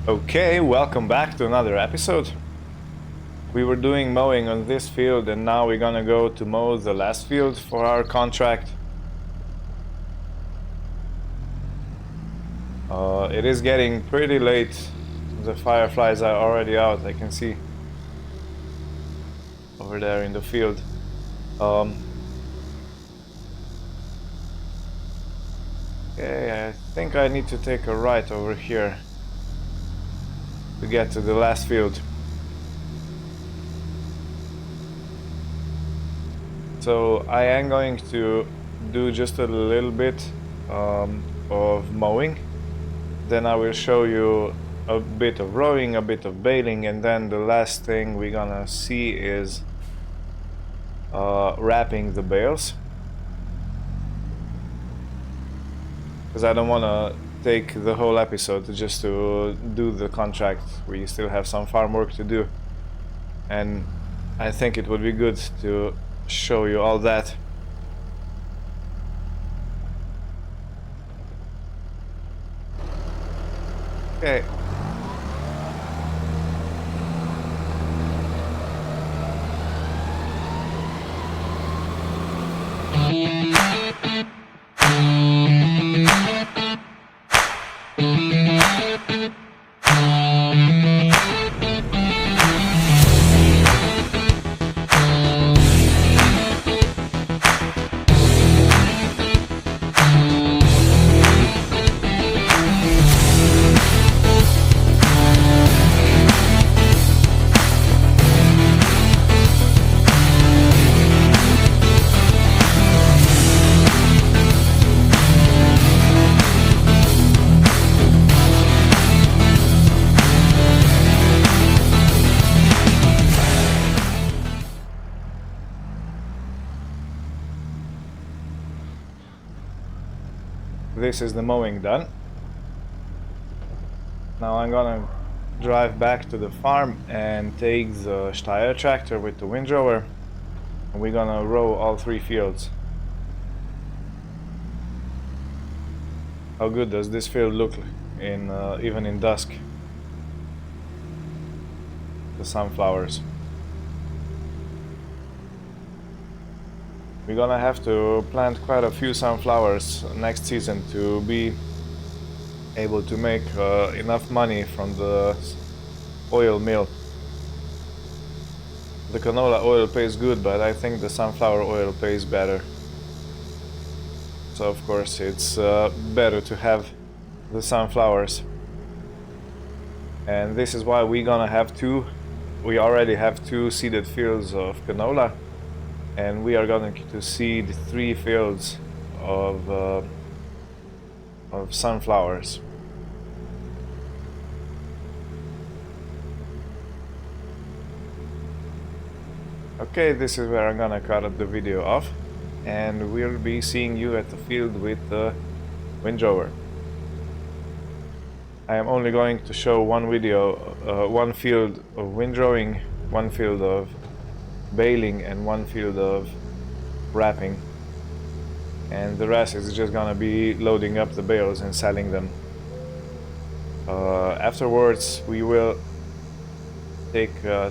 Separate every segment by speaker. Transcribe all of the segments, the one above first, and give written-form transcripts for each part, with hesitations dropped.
Speaker 1: Okay, welcome back to another episode. We were doing mowing on this field and now we're gonna go to mow the last field for our contract. It is getting pretty late. The fireflies are already out, I can see over there in the field. Okay, I think I need to take a right over here to get to the last field. So I am going to do just a little bit of mowing. Then I will show you a bit of rowing, a bit of baling, and then the last thing we're gonna see is wrapping the bales. Because I don't want to take the whole episode just to do the contract. We still have some farm work to do, and I think it would be good to show you all that. Okay. This is the mowing done. Now I'm gonna drive back to the farm and take the Steyr tractor with the windrower, and we're gonna row all 3 fields. How good does this field look in even in dusk? The sunflowers. We're gonna have to plant quite a few sunflowers next season to be able to make enough money from the oil mill. The canola oil pays good, but I think the sunflower oil pays better. So of course it's better to have the sunflowers. And this is why we're gonna have we already have 2 seeded fields of canola. And we are going to seed 3 fields of sunflowers. Okay, this is where I'm gonna cut the video off, and we'll be seeing you at the field with the windrower. I am only going to show one video, one field of windrowing, one field of baling, and one field of wrapping, and the rest is just gonna be loading up the bales and selling them. Afterwards we will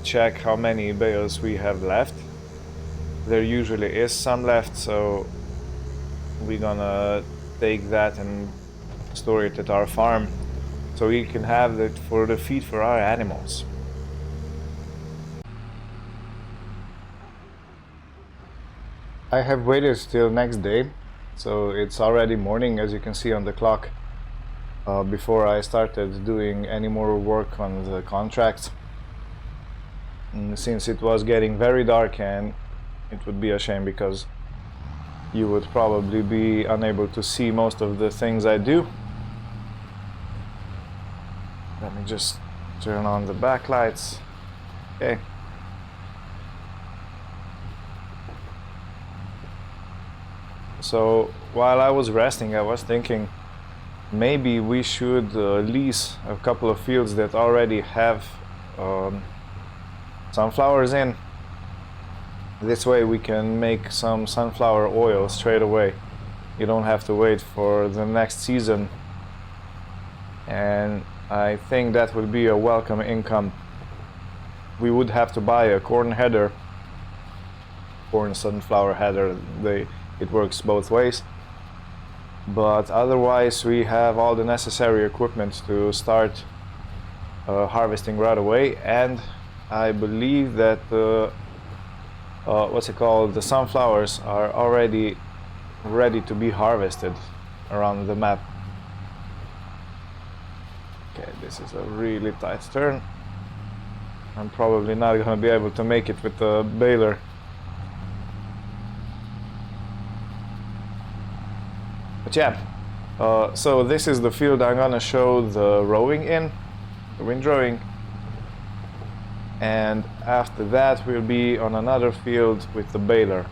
Speaker 1: check how many bales we have left. There usually is some left, so we're gonna take that and store it at our farm so we can have it for the feed for our animals. I have waited till next day, so it's already morning, as you can see on the clock, before I started doing any more work on the contracts. And since it was getting very dark, and it would be a shame because you would probably be unable to see most of the things I do. Let me just turn on the backlights. Okay. So while I was resting, I was thinking maybe we should lease a couple of fields that already have sunflowers in. This way we can make some sunflower oil straight away. You don't have to wait for the next season, and I think that would be a welcome income. We would have to buy a corn header, corn sunflower header. It works both ways. But otherwise we have all the necessary equipment to start harvesting right away, and I believe that the sunflowers are already ready to be harvested around the map. Okay, this is a really tight turn. I'm probably not going to be able to make it with the baler. But yeah, so this is the field I'm gonna show the rowing in, the windrowing, and after that we'll be on another field with the baler.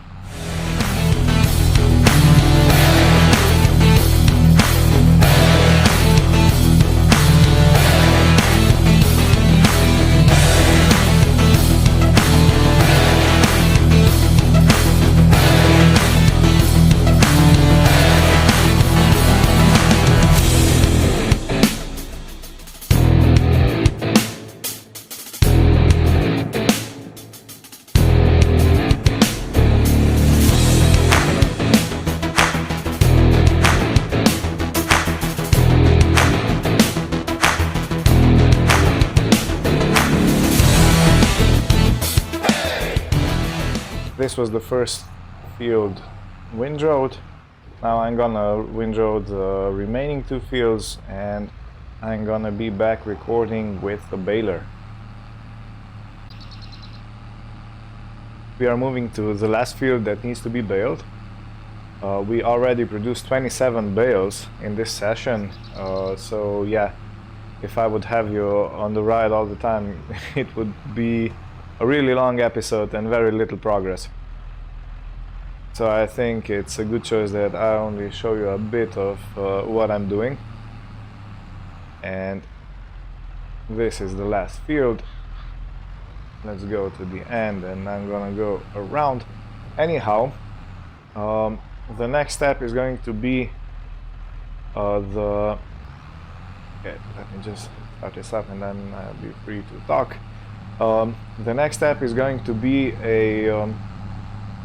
Speaker 1: This was the first field windrowed. Now I'm gonna windrow the remaining two fields, and I'm gonna be back recording with the baler. We are moving to the last field that needs to be baled. We already produced 27 bales in this session, so yeah, if I would have you on the ride all the time, it would be a really long episode and very little progress. So I think it's a good choice that I only show you a bit of what I'm doing. And this is the last field. Let's go to the end, and I'm gonna go around. Anyhow, the next step is going to be okay, let me just start this up and then I'll be free to talk. The next step is going to be a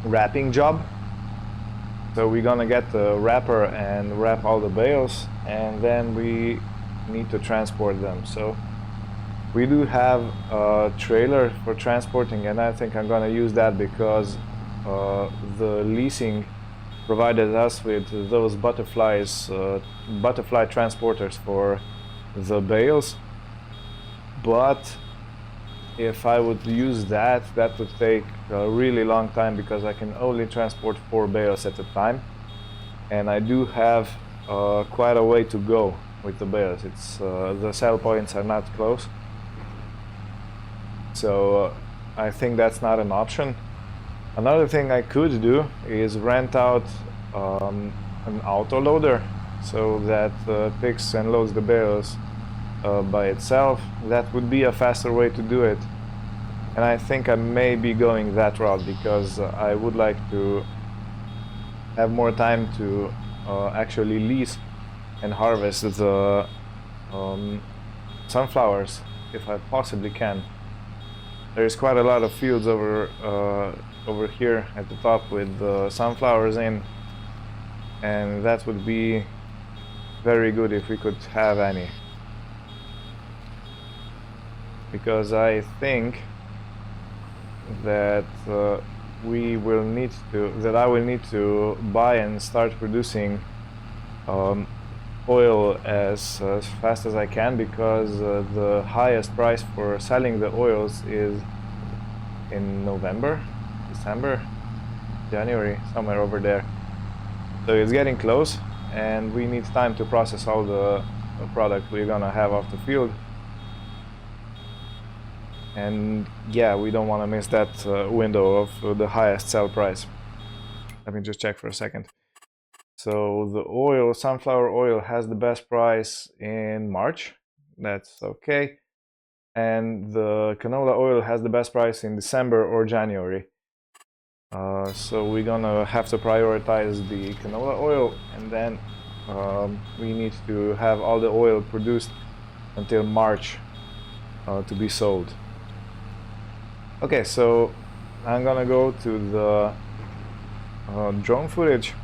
Speaker 1: wrapping job. So we're gonna get the wrapper and wrap all the bales, and then we need to transport them. So we do have a trailer for transporting, and I think I'm gonna use that because the leasing provided us with those butterfly transporters for the bales. But if I would use that would take a really long time because I can only transport 4 bales at a time, and I do have quite a way to go with the bales. It's the sell points are not close, so I think that's not an option. Another thing I could do is rent out an auto loader so that picks and loads the bales by itself. That would be a faster way to do it, and I think I may be going that route because I would like to have more time to actually lease and harvest the sunflowers if I possibly can. There's quite a lot of fields over here at the top with sunflowers in, and that would be very good if we could have any. Because I think that I will need to buy and start producing oil as fast as I can, because the highest price for selling the oils is in November, December, January, somewhere over there. So it's getting close, and we need time to process all the product we're gonna have off the field. And yeah, we don't want to miss that window of the highest sell price. Let me just check for a second. So the oil, sunflower oil, has the best price in March. That's okay. And the canola oil has the best price in December or January. So we're gonna have to prioritize the canola oil, and then we need to have all the oil produced until March to be sold. Okay, so I'm gonna go to the drone footage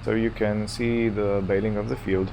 Speaker 1: so you can see the baling of the field.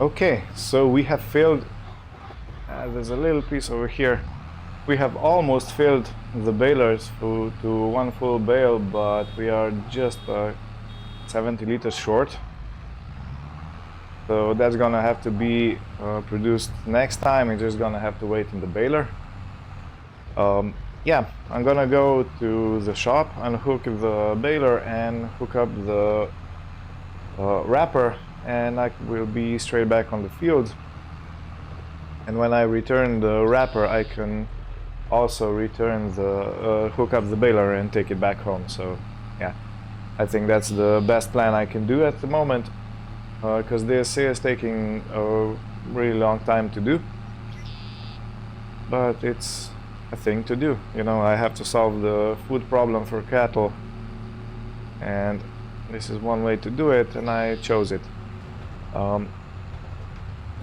Speaker 1: Okay, so we have filled, there's a little piece over here. We have almost filled the balers to one full bale, but we are just 70 liters short. So that's gonna have to be produced next time. We're just gonna have to wait in the baler. Yeah, I'm gonna go to the shop, unhook the baler and hook up the wrapper, and I will be straight back on the field. And when I return the wrapper, I can also return the hook up the baler and take it back home. So yeah, I think that's the best plan I can do at the moment, because this is taking a really long time to do, but it's a thing to do. You know, I have to solve the food problem for cattle, and this is one way to do it, and I chose it.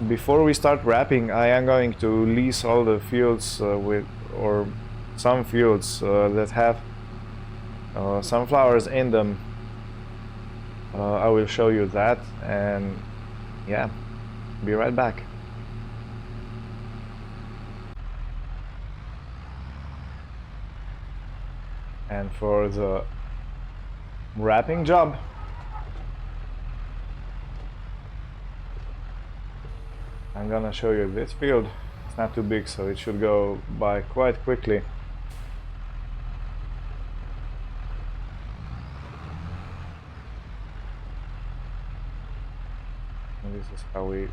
Speaker 1: Before we start wrapping, I am going to lease all the fields or some fields that have sunflowers in them. I will show you that, and yeah, be right back. And for the wrapping job, I'm gonna show you this field. It's not too big, so it should go by quite quickly. And this is how we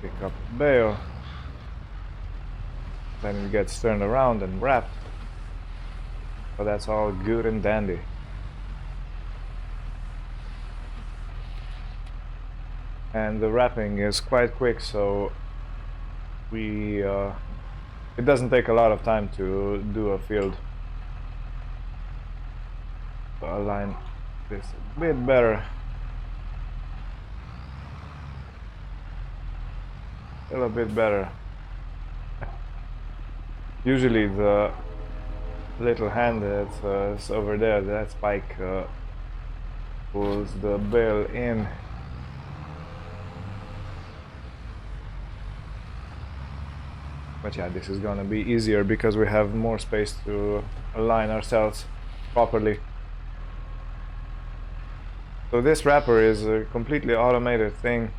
Speaker 1: pick up the bale. Then it gets turned around and wrapped. So that's all good and dandy. And the wrapping is quite quick, so it doesn't take a lot of time to do a field. So I'll align this a bit better. A little bit better. Usually the little hand that's over there, that spike pulls the bale in. But yeah, this is gonna be easier because we have more space to align ourselves properly. So this wrapper is a completely automated thing.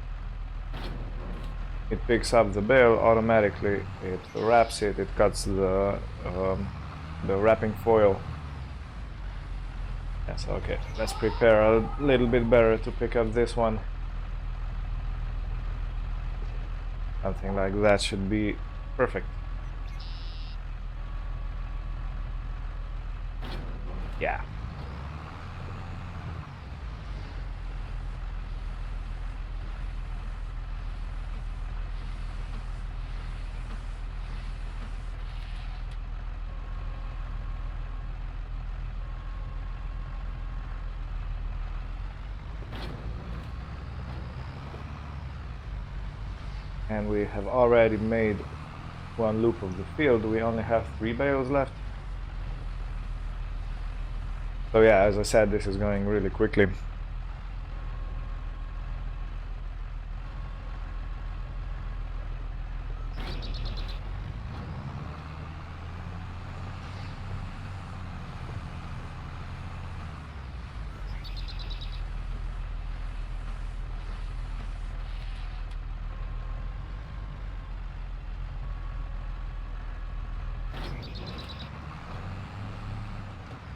Speaker 1: It picks up the bale automatically, it wraps it, it cuts the wrapping foil. Yes, okay, let's prepare a little bit better to pick up this one. Something like that should be perfect. Yeah. And we have already made one loop of the field. We only have 3 bales left. So yeah, as I said, this is going really quickly.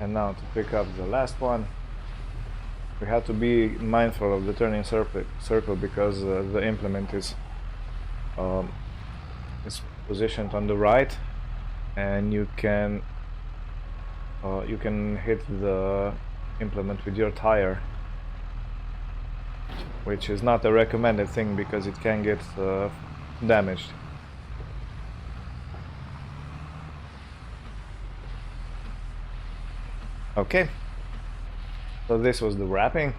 Speaker 1: And now to pick up the last one, we have to be mindful of the turning circle because the implement is positioned on the right, and you can hit the implement with your tire, which is not a recommended thing because it can get damaged. Okay, so this was the wrapping,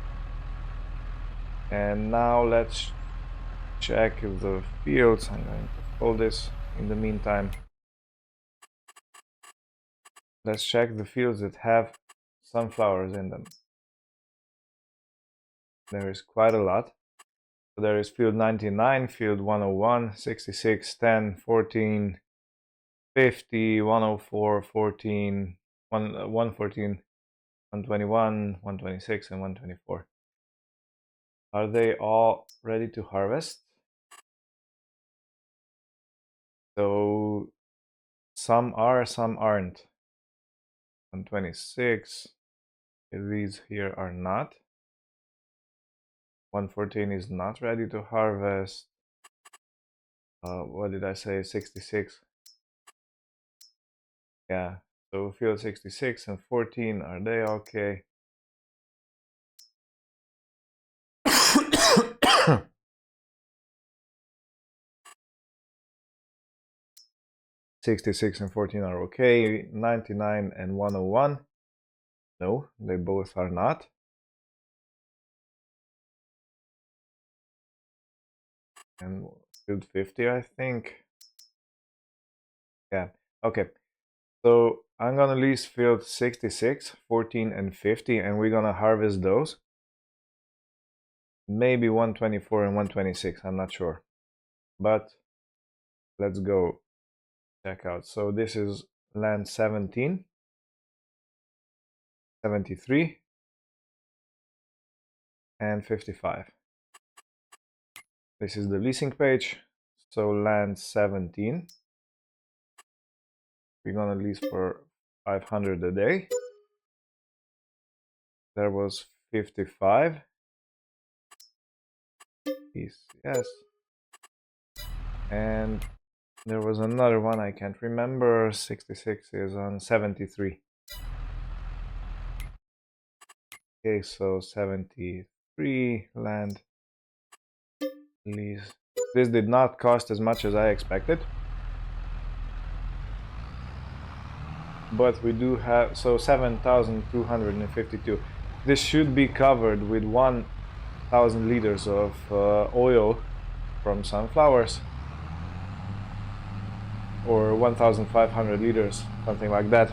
Speaker 1: and now let's check the fields. I'm going to fold this in the meantime. Let's check the fields that have sunflowers in them. There is quite a lot. So there is field 99, field 101, 66, 10, 14, 50, 104, 14, 114, 121, 126, and 124. Are they all ready to harvest? So some are, some aren't. 126, these here are not. 114 is not ready to harvest. What did I say? 66. Yeah, so field 66 and 14, are they okay? 66 and 14 are okay. 99 and 101, no, they both are not. And field 50, I think. Yeah, okay. So I'm gonna lease field 66, 14, and 50, and we're gonna harvest those. Maybe 124 and 126, I'm not sure. But let's go check out. So this is land 17, 73, and 55. This is the leasing page. So land 17, we're gonna lease for 500 a day. There was 55. Yes. And there was another one I can't remember. 66 is on 73. Okay, so 73 land lease. This did not cost as much as I expected. But we do have, so 7,252. This should be covered with 1,000 liters of oil from sunflowers, or 1,500 liters, something like that.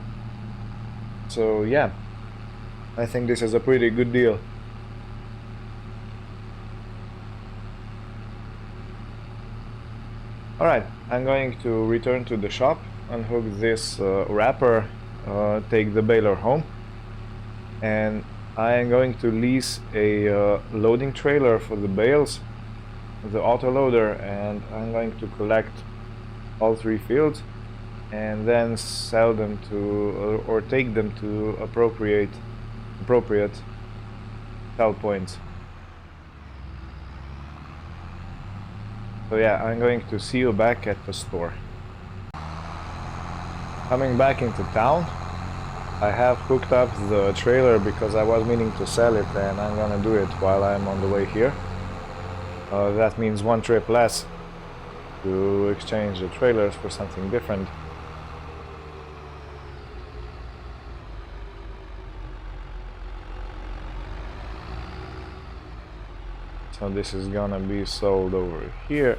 Speaker 1: So yeah, I think this is a pretty good deal. Alright, I'm going to return to the shop, unhook this wrapper, take the baler home, and I am going to lease a loading trailer for the bales, the autoloader, and I'm going to collect all 3 fields and then sell them to, or take them to appropriate sell points. So yeah, I'm going to see you back at the store. Coming back into town, I have hooked up the trailer because I was meaning to sell it, and I'm gonna do it while I'm on the way here. That means 1 trip less to exchange the trailers for something different. So this is gonna be sold over here.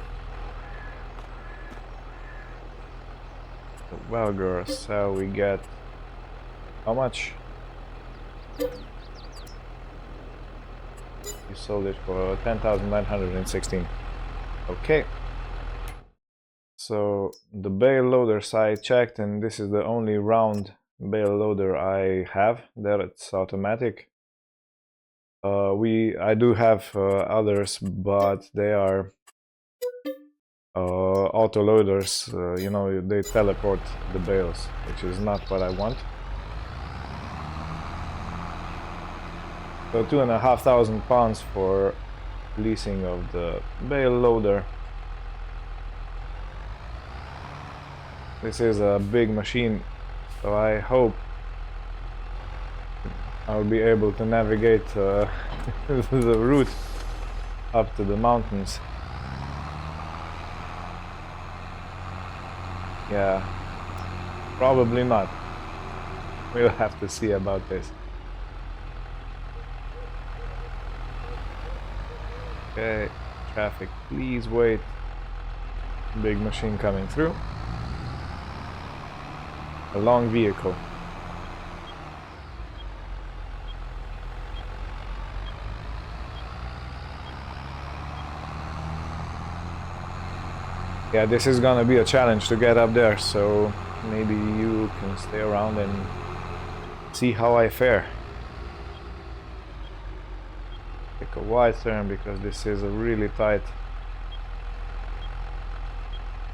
Speaker 1: Well, girls, so we get how much? You sold it for 10,916. Okay. So the bale loaders I checked, and this is the only round bale loader I have that it's automatic. I do have others, but they are auto loaders, you know, they teleport the bales, which is not what I want. So 2,500 pounds for leasing of the bale loader. This is a big machine, so I hope I'll be able to navigate the route up to the mountains. Yeah, probably not. We'll have to see about this. Okay, traffic, please wait. Big machine coming through. A long vehicle. Yeah, this is gonna be a challenge to get up there, so maybe you can stay around and see how I fare. Take a wide turn because this is a really tight.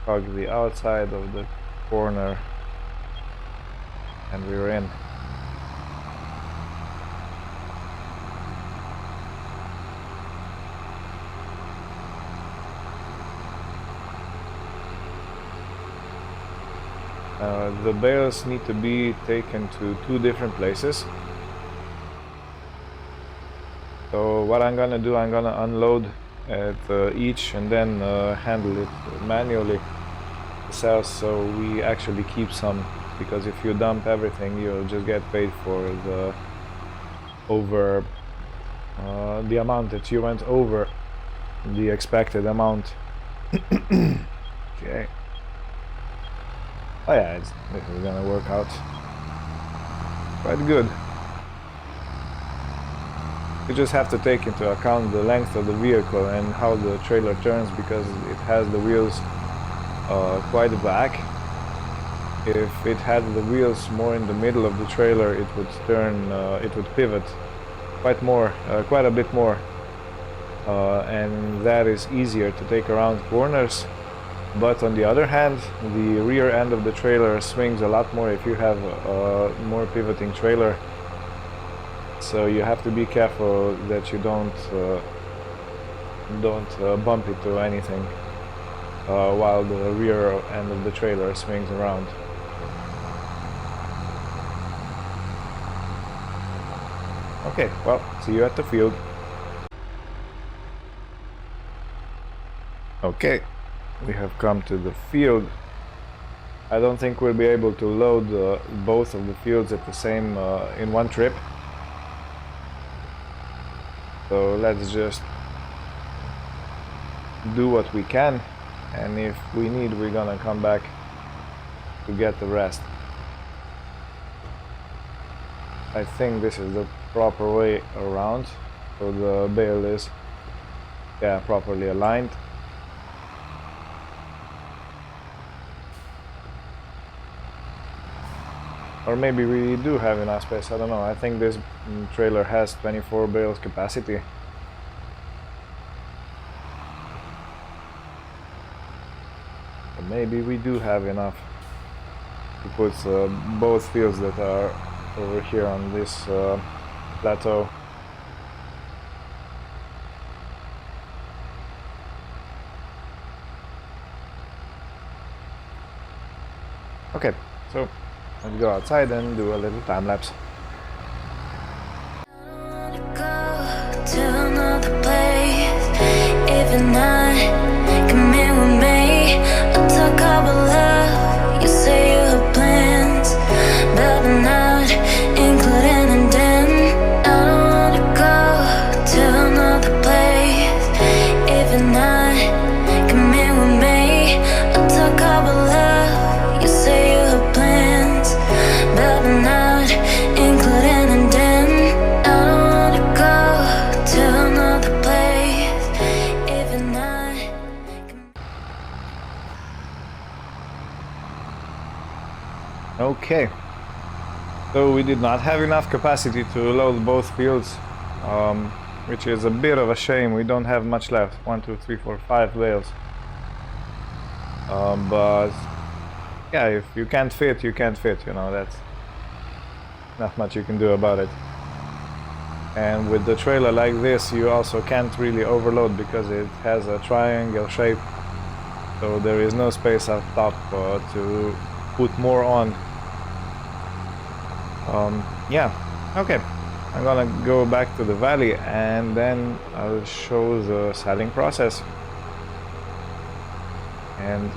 Speaker 1: Hug the outside of the corner and we're in. The bales need to be taken to 2 different places. So what I'm gonna do, I'm gonna unload at each and then handle it manually myself, so we actually keep some, because if you dump everything you'll just get paid for the the amount that you went over the expected amount. Okay. Oh yeah, this is gonna work out quite good. You just have to take into account the length of the vehicle and how the trailer turns, because it has the wheels quite back. If it had the wheels more in the middle of the trailer, it would turn, it would pivot quite a bit more, and that is easier to take around corners. But on the other hand, the rear end of the trailer swings a lot more if you have a more pivoting trailer. So you have to be careful that you don't bump into anything while the rear end of the trailer swings around. Okay, well, see you at the field. Okay. We have come to the field. I don't think we'll be able to load both of the fields at the same in one trip. So let's just do what we can, and if we need, we're gonna come back to get the rest. I think this is the proper way around, so the bale is, yeah, properly aligned. Or maybe we do have enough space, I don't know. I think this trailer has 24 bales capacity. So maybe we do have enough to put both fields that are over here on this plateau. Okay, so let's go outside and do a little time lapse. Okay, so we did not have enough capacity to load both fields, which is a bit of a shame. We don't have much left. 1, 2, 3, 4, 5 bales. But yeah, if you can't fit, you can't fit, you know, that's not much you can do about it. And with the trailer like this, you also can't really overload because it has a triangle shape, so there is no space up top to put more on. Yeah, okay, I'm gonna go back to the valley and then I'll show the selling process, and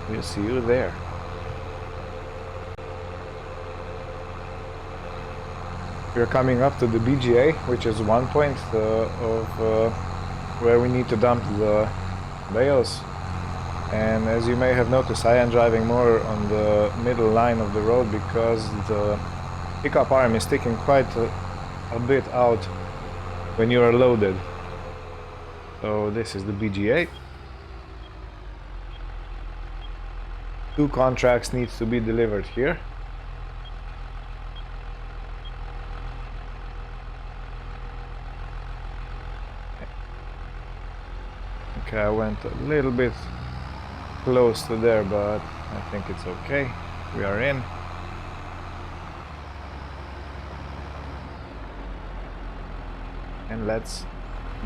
Speaker 1: we'll see you there. We're coming up to the BGA, which is one point of where we need to dump the bales. And as you may have noticed, I am driving more on the middle line of the road because the pickup arm is sticking quite a bit out when you are loaded. So this is the BGA. 2 contracts needs to be delivered here. Okay, I went a little bit close to there, but I think it's okay. We are in. And let's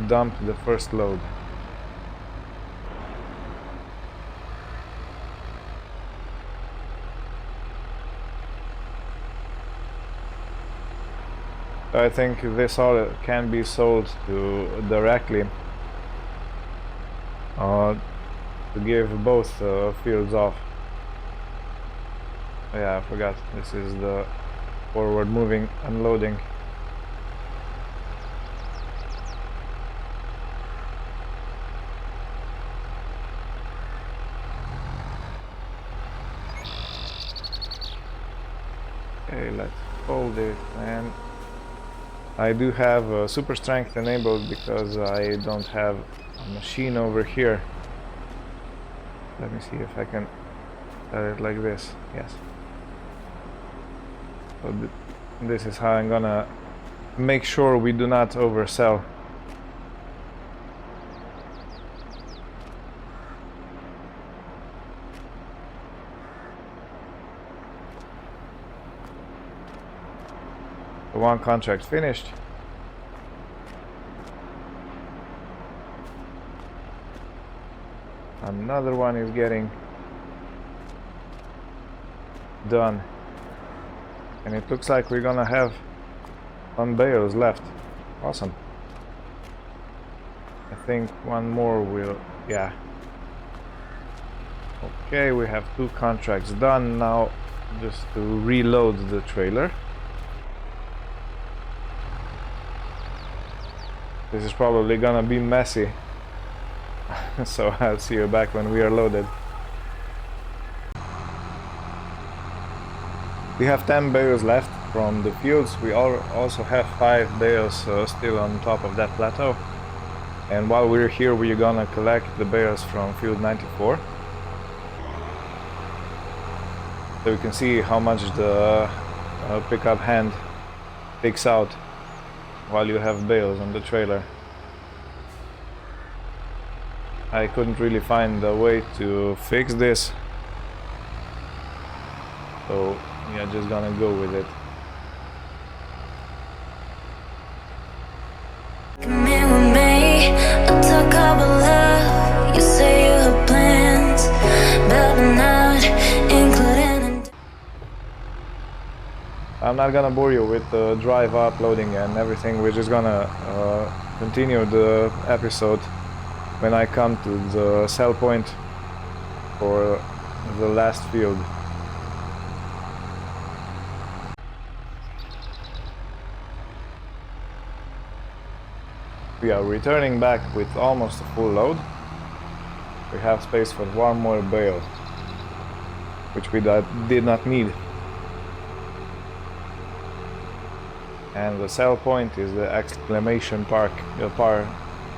Speaker 1: dump the first load. I think this all can be sold to directly to give both fields off. Oh, yeah, I forgot. This is the forward moving unloading. Okay, let's fold it, and I do have super strength enabled because I don't have a machine over here. Let me see if I can set it like this. Yes. So this is how I'm gonna make sure we do not oversell. The one contract finished. Another one is getting done, and it looks like we're gonna have some bales left. Awesome. I think one more will, yeah. Okay, we have 2 contracts done. Now just to reload the trailer. This is probably gonna be messy. So I'll see you back when we are loaded. We have 10 bales left from the fields. We also have 5 bales still on top of that plateau. And while we're here, we're gonna collect the bales from field 94. So you can see how much the pickup hand takes out while you have bales on the trailer. I couldn't really find a way to fix this, so yeah, just gonna go with it. I'm not gonna bore you with the drive uploading and everything. We're just gonna continue the episode when I come to the sell point for the last field. We are returning back with almost a full load. We have space for one more bale, which we did not need. And the sell point is the exclamation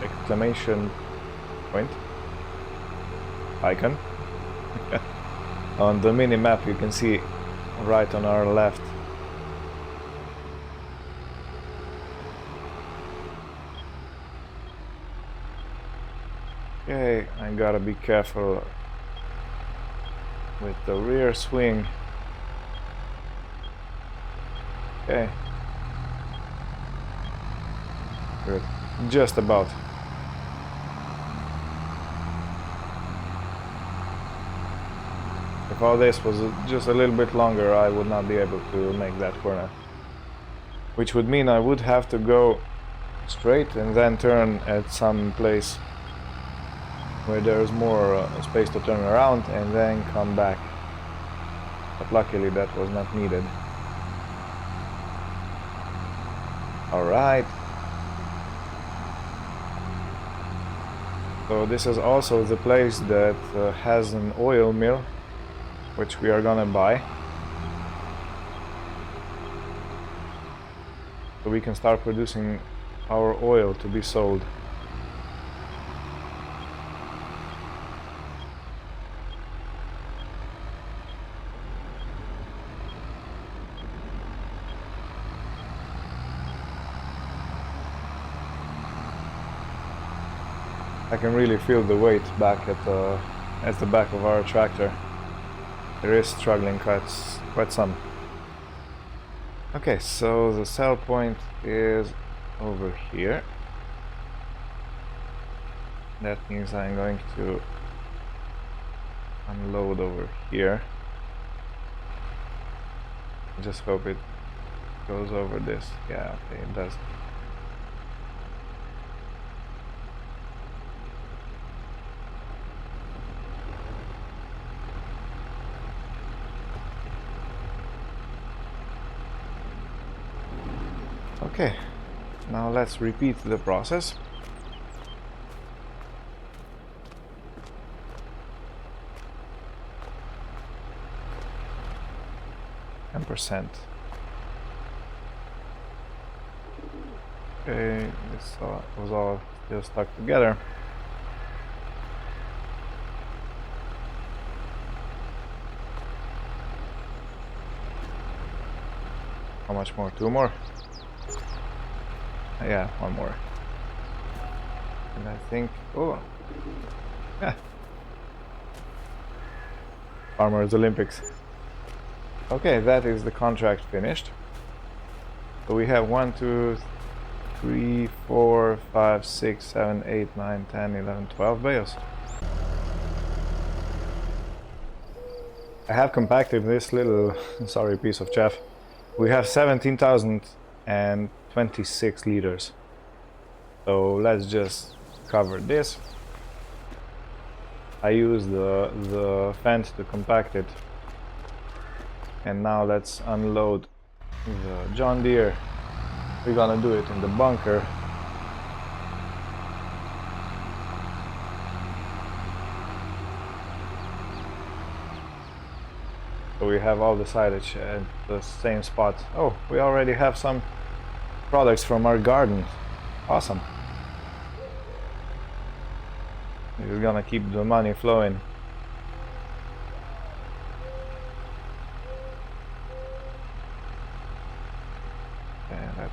Speaker 1: exclamation point icon. On the mini map you can see right on our left. Okay, I gotta be careful with the rear swing. Okay. Good. Just about. If all this was just a little bit longer, I would not be able to make that corner. Which would mean I would have to go straight and then turn at some place where there's more space to turn around and then come back. But luckily that was not needed. Alright. So this is also the place that has an oil mill, which we are gonna buy. So we can start producing our oil to be sold. I can really feel the weight back at the back of our tractor. It is struggling quite some. Okay, so the sell point is over here. That means I'm going to unload over here. Just hope it goes over this. Yeah, okay, it does. Okay, now let's repeat the process. %. Okay, this was all still stuck together. How much more? 2 more? Yeah, 1 more. And I think, oh, yeah. Farmers Olympics. Okay, that is the contract finished. So we have 1, 2, 3, 4, 5, 6, 7, 8, 9, 10, 11, 12 bales. I have compacted this little, sorry, piece of chaff. We have 17,026 liters. So let's just cover this. I used the fence to compact it. And now let's unload the John Deere. We're gonna do it in the bunker. So we have all the silage at the same spot. Oh, we already have some products from our garden. Awesome. We're gonna keep the money flowing. And let's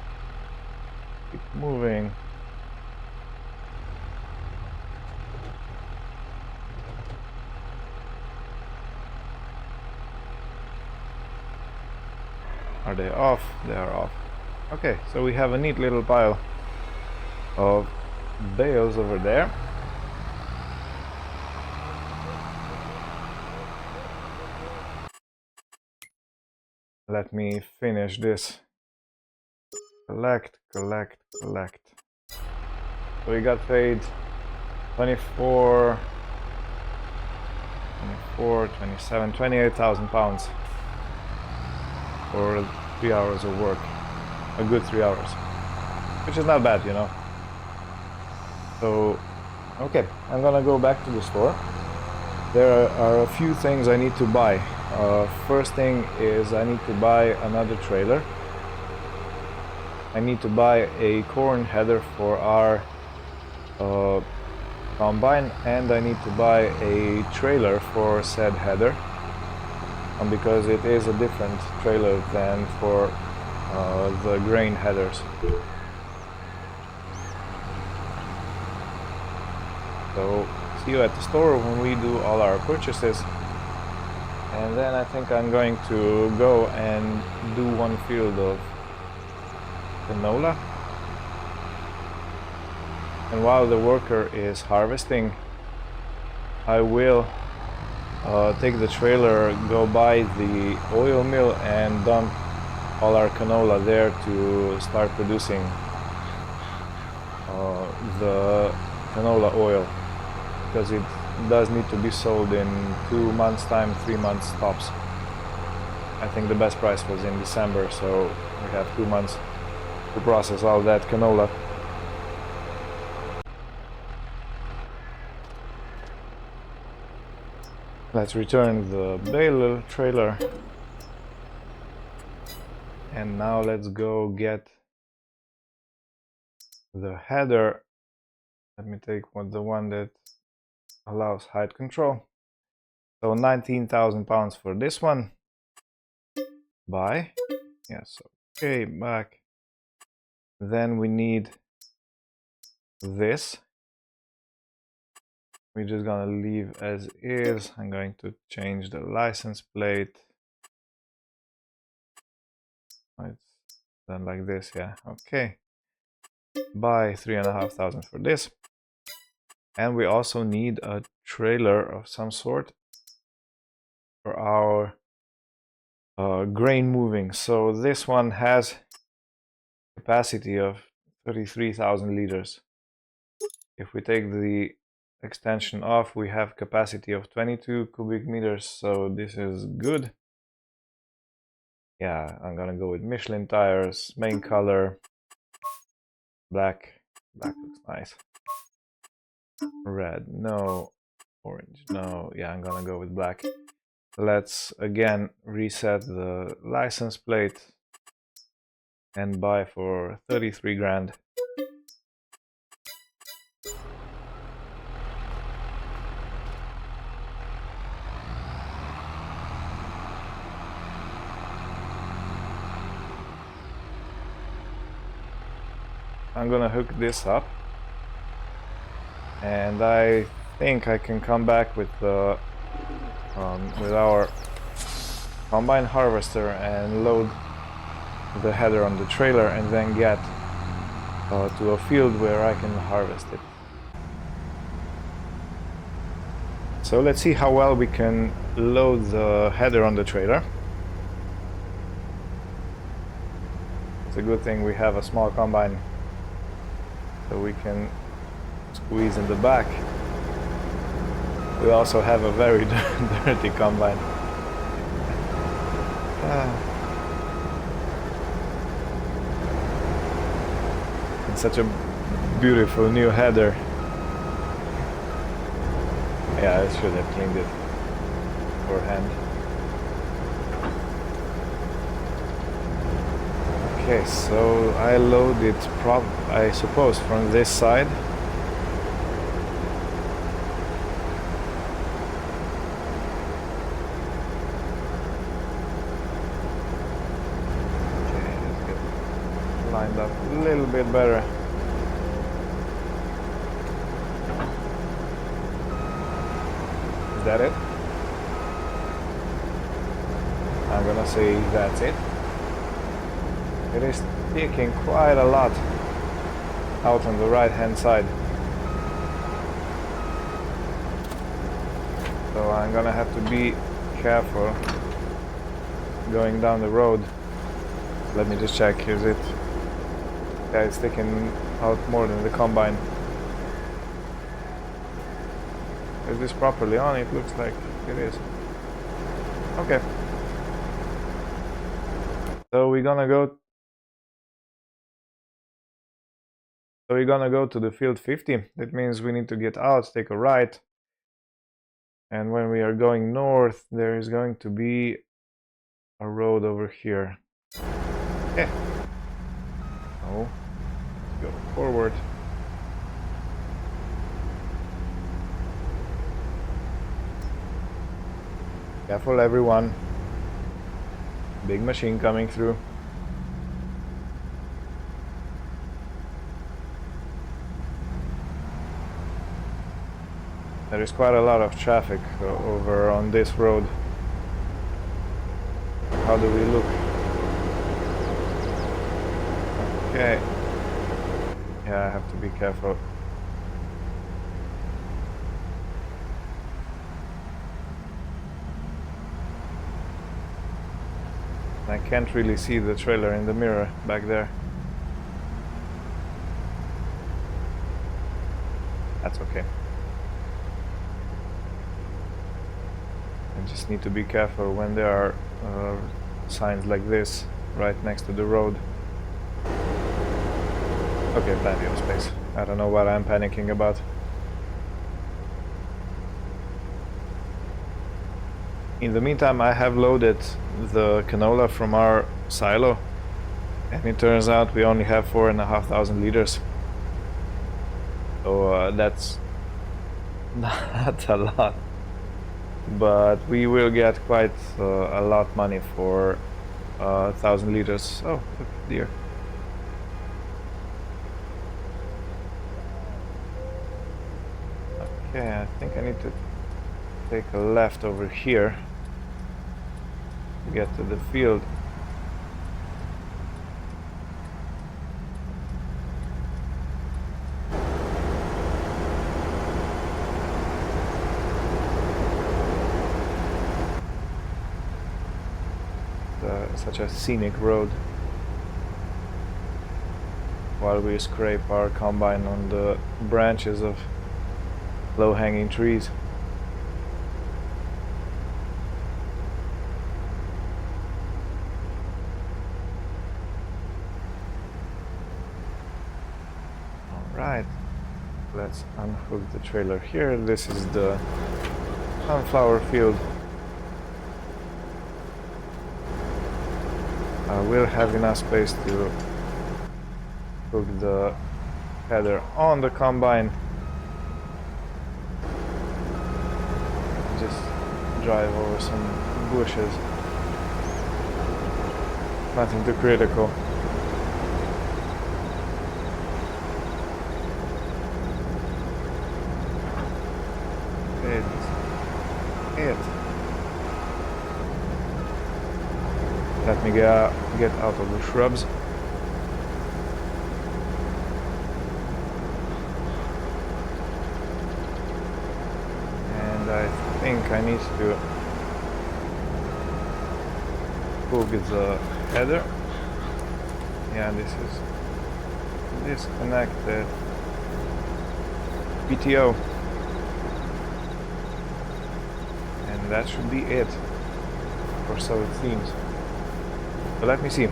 Speaker 1: keep moving. Are they off? They are off. Okay, so we have a neat little pile of bales over there. Let me finish this. Collect, collect, collect. So we got paid 24, 27, 28,000 pounds for 3 hours of work. A good 3 hours. Which is not bad, you know. So, okay, I'm gonna go back to the store. There are a few things I need to buy. First thing is I need to buy another trailer. I need to buy a corn header for our combine, and I need to buy a trailer for said header, because it is a different trailer than for the grain headers. So see you at the store when we do all our purchases. And then I think I'm going to go and do one field of canola. And while the worker is harvesting, I will take the trailer, go by the oil mill and dump all our canola there to start producing the canola oil, because it does need to be sold in 2 months time, 3 months tops. I think the best price was in December, so we have 2 months to process all that canola. Let's return the bale trailer, and now let's go get the header. Let me take the one that allows height control. So 19,000 pounds for this one. Buy. Yes, okay, back. Then we need this. We're just gonna leave as is. I'm going to change the license plate. It's done like this, yeah, okay. Buy 3,500 for this. And we also need a trailer of some sort for our grain moving. So this one has capacity of 33,000 liters. If we take the extension off, we have capacity of 22 cubic meters, so this is good. Yeah, I'm gonna go with Michelin tires, main color, black. Black looks nice. Red, no. Orange, no. Yeah, I'm gonna go with black. Let's again reset the license plate and buy for 33 grand. I'm gonna hook this up, and I think I can come back with our combine harvester and load the header on the trailer, and then get to a field where I can harvest it. So let's see how well we can load the header on the trailer. It's a good thing we have a small combine, so we can squeeze in the back. We also have a very dirty combine. It's such a beautiful new header. Yeah, I should have cleaned it beforehand. Okay, so I load it I suppose from this side. Okay, let's get lined up a little bit better. Is that it? I'm gonna say that's it. It is taking quite a lot out on the right hand side. So I'm gonna have to be careful going down the road. Let me just check, is it? Yeah, it's taking out more than the combine. Is this properly on? It looks like it is. Okay. So we're gonna go to the field 50. That means we need to get out, take a right. And when we are going north, there is going to be a road over here. Okay. Oh, let's go forward. Careful, everyone. Big machine coming through. There is quite a lot of traffic over on this road. how do we look? Okay. Yeah, I have to be careful. I can't really see the trailer in the mirror back there. That's okay. I just need to be careful when there are signs like this right next to the road. Okay, plenty of space. I don't know what I'm panicking about. In the meantime, I have loaded the canola from our silo, and it turns out we only have 4,500 liters. So that's not a lot, but we will get quite a lot money for 1,000 liters. Oh, look, deer. Okay, I think I need to take a left over here to get to the field. Such a scenic road while we scrape our combine on the branches of low-hanging trees. Alright, let's unhook the trailer here. This is the sunflower field. We'll have enough space to hook the header on the combine. Just drive over some bushes. Nothing too critical. It's it. Let me get out of the shrubs. And I think I need to hook the header. Yeah, this is disconnected. PTO. And that should be it. Or so it seems. So let me see.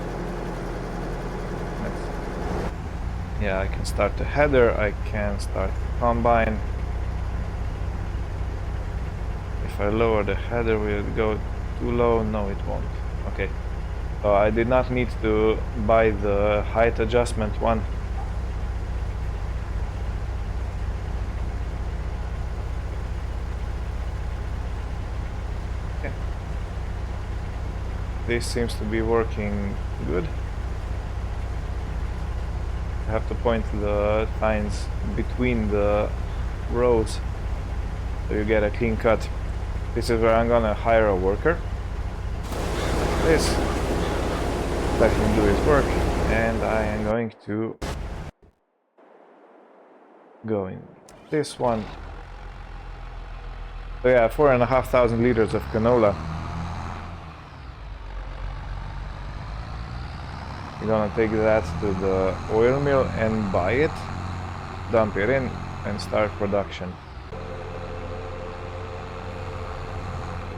Speaker 1: Yeah, I can start the header, I can start the combine. If I lower the header, will it go too low? No, it won't. Okay. So I did not need to buy the height adjustment one. Okay. This seems to be working good. I have to point the tines between the rows so you get a clean cut. This is where I'm gonna hire a worker. This, let him do his work, and I am going to go in this one. So yeah, 4,500 liters of canola. We're gonna take that to the oil mill and buy it, dump it in, and start production.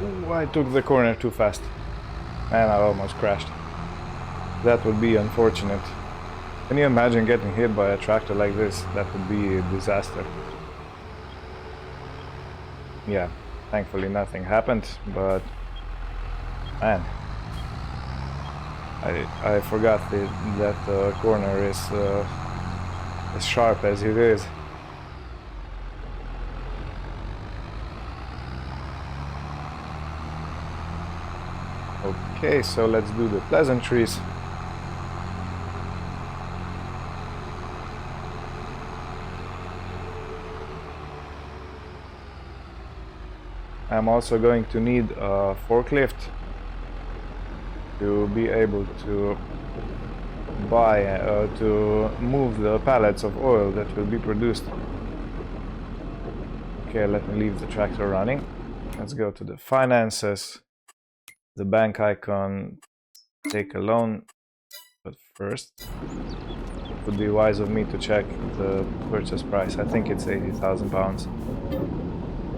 Speaker 1: Ooh, I took the corner too fast, and I almost crashed. That would be unfortunate. Can you imagine getting hit by a tractor like this? That would be a disaster. Yeah, thankfully nothing happened, but man, I forgot that the corner is as sharp as it is. Okay, so let's do the pleasantries. I'm also going to need a forklift. to be able to buy to move the pallets of oil that will be produced. Okay, let me leave the tractor running. Let's go to the finances, the bank icon, take a loan. But first, it would be wise of me to check the purchase price. I think it's £80,000.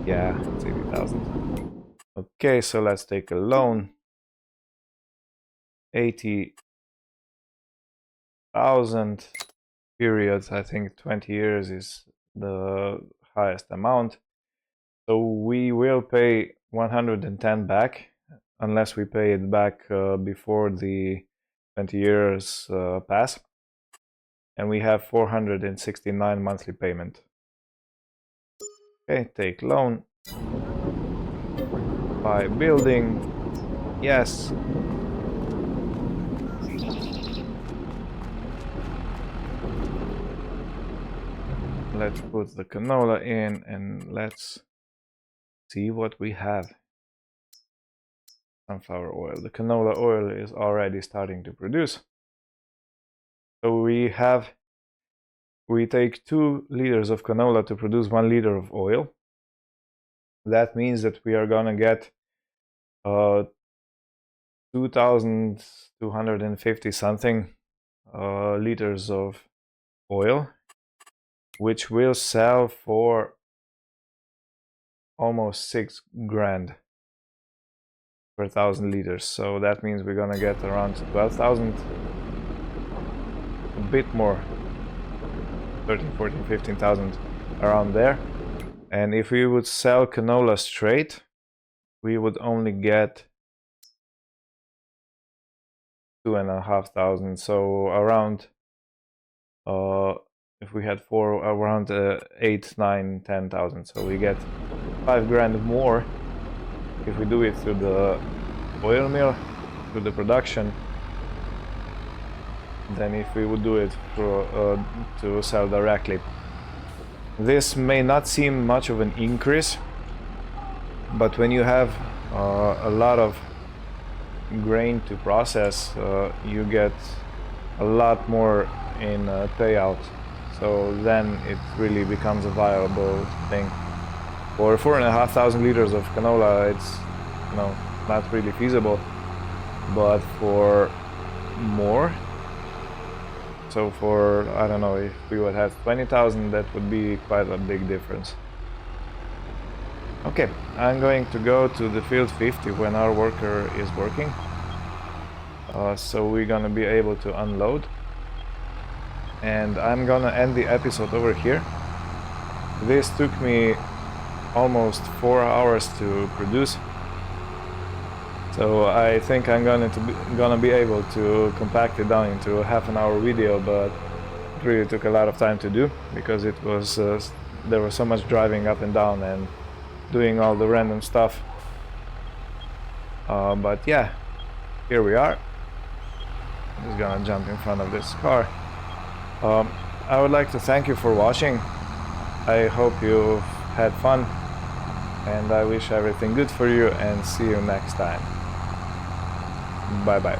Speaker 1: Yeah, it's 80,000. Okay, so let's take a loan. 80,000 periods. I think 20 years is the highest amount. So we will pay 110 back, unless we pay it back before the 20 years pass. And we have 469 monthly payment. Okay, take loan. Buy building. Yes. Let's put the canola in and let's see what we have. Sunflower oil. The canola oil is already starting to produce. So we take 2 liters of canola to produce 1 liter of oil. That means that we are gonna get 2,250 something liters of oil, which will sell for almost 6 grand per 1,000 liters. So that means we're gonna get around 12,000, a bit more, 13, 14, 15,000 around there. And if we would sell canola straight, we would only get 2,500. So around, if we had 4, around 8, 9, 10,000. So we get 5 grand more if we do it through the oil mill, through the production, than if we would do it through, to sell directly. This may not seem much of an increase, but when you have a lot of grain to process, you get a lot more in payout. So then it really becomes a viable thing. For 4,500 liters of canola, it's not really feasible, but for more, so for, I don't know, if we would have 20,000, that would be quite a big difference. Okay, I'm going to go to the field 50 when our worker is working, so we're gonna be able to unload, and I'm gonna end the episode over here. This took me almost 4 hours to produce, so I think I'm gonna be able to compact it down into a half-an-hour video, but it really took a lot of time to do because it was there was so much driving up and down and doing all the random stuff. But yeah, here we are. I'm just gonna jump in front of this car. I would like to thank you for watching. I hope you had fun, and I wish everything good for you, and see you next time. Bye bye.